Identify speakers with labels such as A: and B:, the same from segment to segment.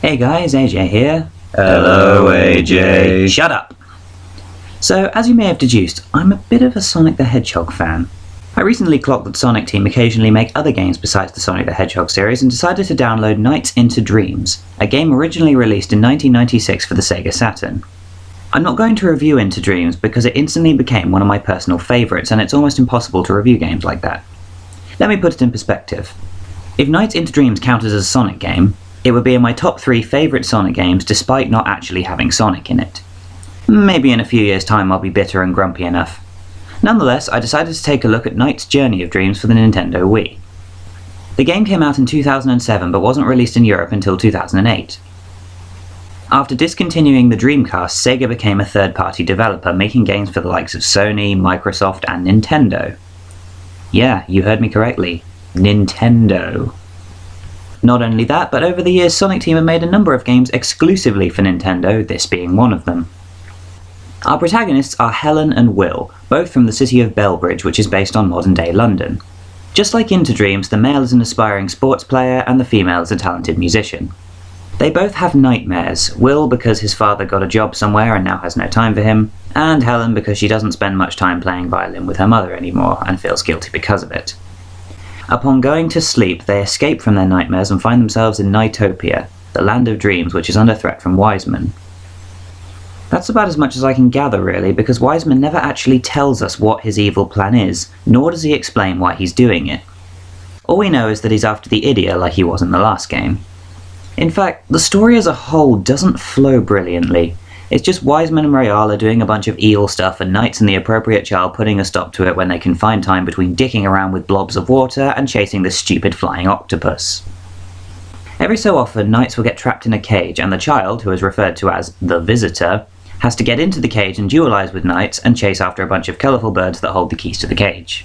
A: Hey guys, AJ here.
B: Hello, AJ.
A: Shut up! So, as you may have deduced, I'm a bit of a Sonic the Hedgehog fan. I recently clocked that Sonic Team occasionally make other games besides the Sonic the Hedgehog series and decided to download Nights into Dreams, a game originally released in 1996 for the Sega Saturn. I'm not going to review Into Dreams because it instantly became one of my personal favourites and it's almost impossible to review games like that. Let me put it in perspective. If Nights into Dreams counted as a Sonic game, it would be in my top 3 favourite Sonic games despite not actually having Sonic in it. Maybe in a few years' time I'll be bitter and grumpy enough. Nonetheless, I decided to take a look at Knight's Journey of Dreams for the Nintendo Wii. The game came out in 2007 but wasn't released in Europe until 2008. After discontinuing the Dreamcast, Sega became a third-party developer, making games for the likes of Sony, Microsoft and Nintendo. Yeah, you heard me correctly. Nintendo. Not only that, but over the years Sonic Team have made a number of games exclusively for Nintendo, this being one of them. Our protagonists are Helen and Will, both from the city of Belbridge, which is based on modern-day London. Just like Into Dreams, the male is an aspiring sports player and the female is a talented musician. They both have nightmares, Will because his father got a job somewhere and now has no time for him, and Helen because she doesn't spend much time playing violin with her mother anymore and feels guilty because of it. Upon going to sleep, they escape from their nightmares and find themselves in Nightopia, the land of dreams which is under threat from Wiseman. That's about as much as I can gather really, because Wiseman never actually tells us what his evil plan is, nor does he explain why he's doing it. All we know is that he's after the Idia like he was in the last game. In fact, the story as a whole doesn't flow brilliantly. It's just Wiseman and Rayala doing a bunch of eel stuff and Knights and the appropriate child putting a stop to it when they can find time between dicking around with blobs of water and chasing the stupid flying octopus. Every so often, Knights will get trapped in a cage and the child, who is referred to as the Visitor, has to get into the cage and duelize with Knights and chase after a bunch of colourful birds that hold the keys to the cage.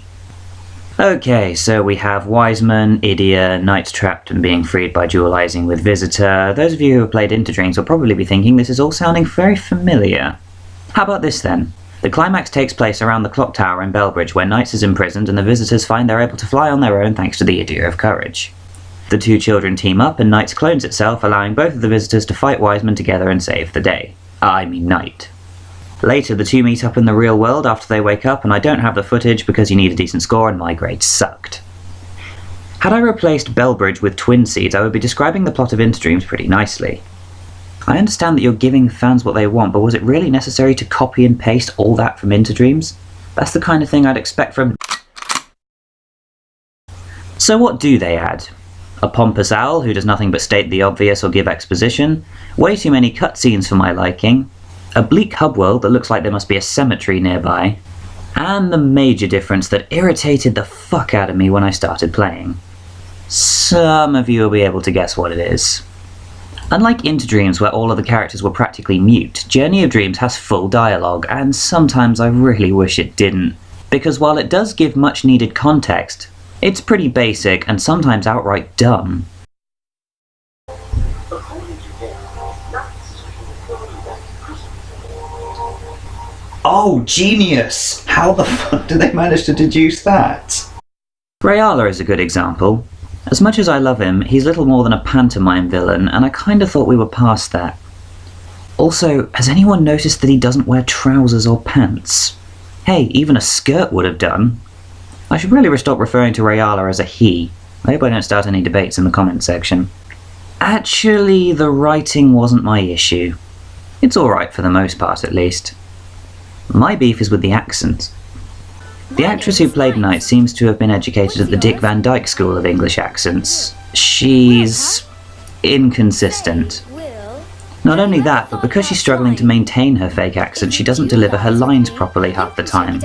A: Okay, so we have Wiseman, Idia, Knights trapped and being freed by dualizing with Visitor. Those of you who have played Into Dreams will probably be thinking this is all sounding very familiar. How about this then? The climax takes place around the clock tower in Belbridge where Knights is imprisoned and the visitors find they're able to fly on their own thanks to the Idia of Courage. The two children team up and Knights clones itself, allowing both of the visitors to fight Wiseman together and save the day. Night. Later, the two meet up in the real world after they wake up, and I don't have the footage because you need a decent score and my grades sucked. Had I replaced Belbridge with Twin Seeds, I would be describing the plot of Into Dreams pretty nicely. I understand that you're giving fans what they want, but was it really necessary to copy and paste all that from Into Dreams? That's the kind of thing I'd expect from... So what do they add? A pompous owl who does nothing but state the obvious or give exposition, way too many cutscenes for my liking, a bleak hub world that looks like there must be a cemetery nearby, and the major difference that irritated the fuck out of me when I started playing. Some of you will be able to guess what it is. Unlike Into Dreams where all of the characters were practically mute, Journey of Dreams has full dialogue, and sometimes I really wish it didn't, because while it does give much needed context, it's pretty basic and sometimes outright dumb.
B: Oh, genius! How the fuck did they manage to deduce that?
A: Rayala is a good example. As much as I love him, he's little more than a pantomime villain, and I kinda thought we were past that. Also, has anyone noticed that he doesn't wear trousers or pants? Hey, even a skirt would have done. I should really stop referring to Rayala as a he. I hope I don't start any debates in the comment section. Actually, the writing wasn't my issue. It's alright for the most part, at least. My beef is with the accent. The actress who played Knight seems to have been educated at the Dick Van Dyke School of English Accents. She's... inconsistent. Not only that, but because she's struggling to maintain her fake accent, she doesn't deliver her lines properly half the time.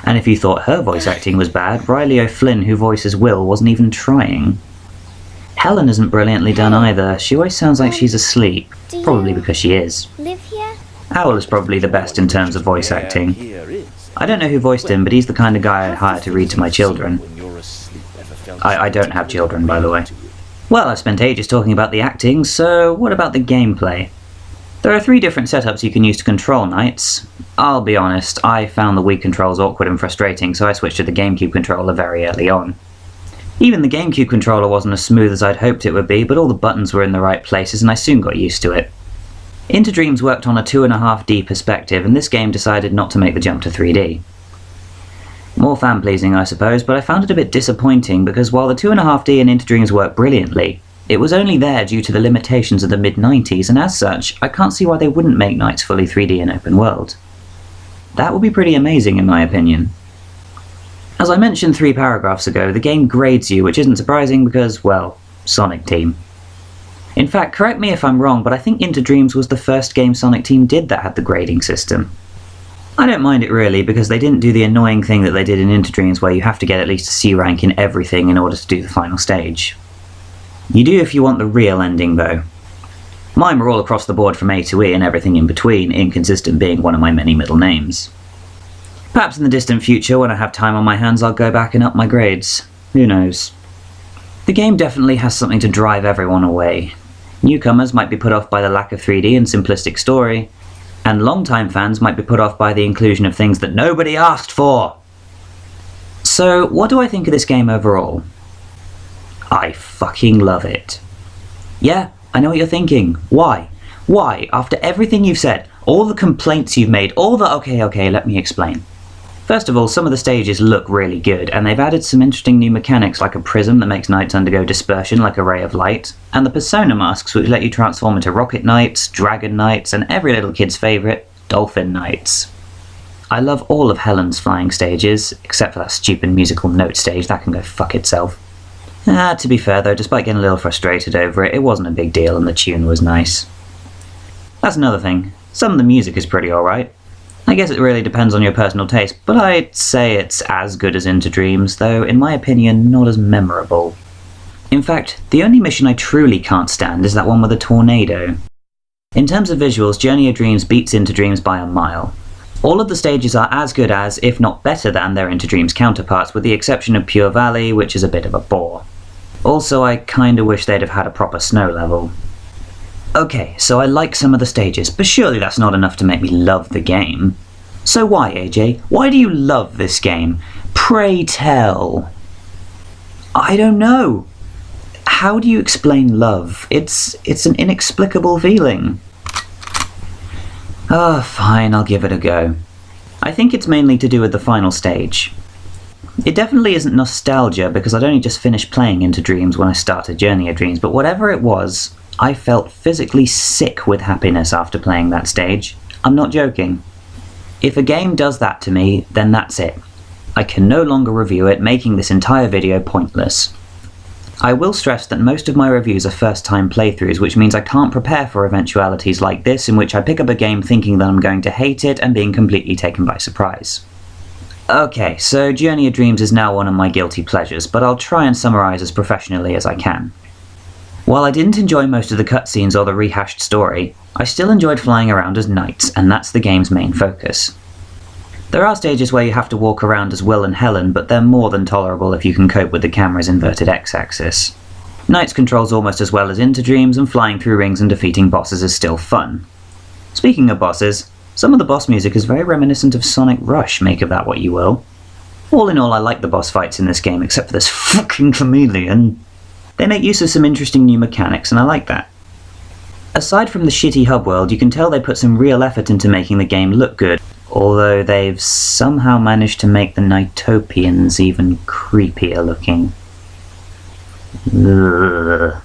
A: And if you thought her voice acting was bad, Riley O'Flynn, who voices Will, wasn't even trying. Helen isn't brilliantly done either. She always sounds like she's asleep, probably because she is. Owl is probably the best in terms of voice acting. I don't know who voiced him, but he's the kind of guy I'd hire to read to my children. I don't have children, by the way. Well, I've spent ages talking about the acting, so what about the gameplay? There are 3 different setups you can use to control Knights. I'll be honest, I found the Wii controls awkward and frustrating, so I switched to the GameCube controller very early on. Even the GameCube controller wasn't as smooth as I'd hoped it would be, but all the buttons were in the right places and I soon got used to it. Into Dreams worked on a 2.5D perspective, and this game decided not to make the jump to 3D. More fan-pleasing, I suppose, but I found it a bit disappointing because while the 2.5D in Into Dreams worked brilliantly, it was only there due to the limitations of the mid-90s, and as such, I can't see why they wouldn't make Nights fully 3D and open world. That would be pretty amazing in my opinion. As I mentioned 3 paragraphs ago, the game grades you, which isn't surprising because, well, Sonic Team. In fact, correct me if I'm wrong, but I think Into Dreams was the first game Sonic Team did that had the grading system. I don't mind it really, because they didn't do the annoying thing that they did in Into Dreams where you have to get at least a C rank in everything in order to do the final stage. You do if you want the real ending though. Mine were all across the board from A to E and everything in between, inconsistent being one of my many middle names. Perhaps in the distant future, when I have time on my hands, I'll go back and up my grades. Who knows? The game definitely has something to drive everyone away. Newcomers might be put off by the lack of 3D and simplistic story, and long-time fans might be put off by the inclusion of things that nobody asked for. So, what do I think of this game overall? I fucking love it. Yeah, I know what you're thinking. Why? Why? After everything you've said, all the complaints you've made, all the... Okay, let me explain. First of all, some of the stages look really good, and they've added some interesting new mechanics like a prism that makes knights undergo dispersion like a ray of light, and the persona masks which let you transform into rocket knights, dragon knights, and every little kid's favourite, dolphin knights. I love all of Helen's flying stages, except for that stupid musical note stage, that can go fuck itself. To be fair though, despite getting a little frustrated over it, it wasn't a big deal and the tune was nice. That's another thing, some of the music is pretty alright. I guess it really depends on your personal taste, but I'd say it's as good as Into Dreams, though in my opinion not as memorable. In fact, the only mission I truly can't stand is that one with a tornado. In terms of visuals, Journey of Dreams beats Into Dreams by a mile. All of the stages are as good as, if not better than, their Into Dreams counterparts, with the exception of Pure Valley, which is a bit of a bore. Also, I kinda wish they'd have had a proper snow level. Okay, so I like some of the stages, but surely that's not enough to make me love the game. So why, AJ? Why do you love this game? Pray tell. I don't know. How do you explain love? It's an inexplicable feeling. Fine, I'll give it a go. I think it's mainly to do with the final stage. It definitely isn't nostalgia because I'd only just finished playing Into Dreams when I started Journey of Dreams, but whatever it was, I felt physically sick with happiness after playing that stage. I'm not joking. If a game does that to me, then that's it. I can no longer review it, making this entire video pointless. I will stress that most of my reviews are first-time playthroughs, which means I can't prepare for eventualities like this in which I pick up a game thinking that I'm going to hate it and being completely taken by surprise. Okay, so Journey of Dreams is now one of my guilty pleasures, but I'll try and summarise as professionally as I can. While I didn't enjoy most of the cutscenes or the rehashed story, I still enjoyed flying around as knights, and that's the game's main focus. There are stages where you have to walk around as Will and Helen, but they're more than tolerable if you can cope with the camera's inverted X-axis. Knights controls almost as well as Into Dreams, and flying through rings and defeating bosses is still fun. Speaking of bosses, some of the boss music is very reminiscent of Sonic Rush, make of that what you will. All in all, I like the boss fights in this game, except for this fucking chameleon. They make use of some interesting new mechanics, and I like that. Aside from the shitty hub world, you can tell they put some real effort into making the game look good, although they've somehow managed to make the Nighttopians even creepier looking. Ugh.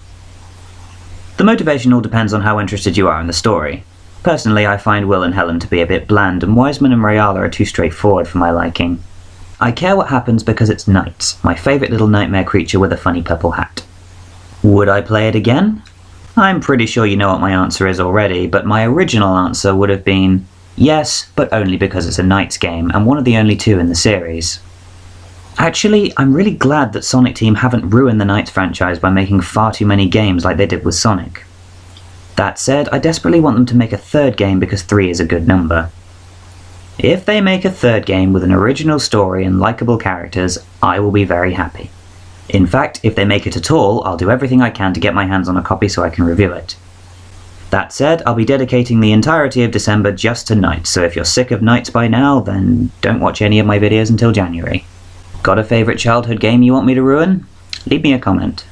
A: The motivation all depends on how interested you are in the story. Personally, I find Will and Helen to be a bit bland, and Wiseman and Rayala are too straightforward for my liking. I care what happens because it's Knights, my favourite little nightmare creature with a funny purple hat. Would I play it again? I'm pretty sure you know what my answer is already, but my original answer would have been yes, but only because it's a Knights game, and one of the only 2 in the series. Actually, I'm really glad that Sonic Team haven't ruined the Knights franchise by making far too many games like they did with Sonic. That said, I desperately want them to make a 3rd game because 3 is a good number. If they make a 3rd game with an original story and likeable characters, I will be very happy. In fact, if they make it at all, I'll do everything I can to get my hands on a copy so I can review it. That said, I'll be dedicating the entirety of December just to Knights, so if you're sick of Knights by now, then don't watch any of my videos until January. Got a favourite childhood game you want me to ruin? leave me a comment.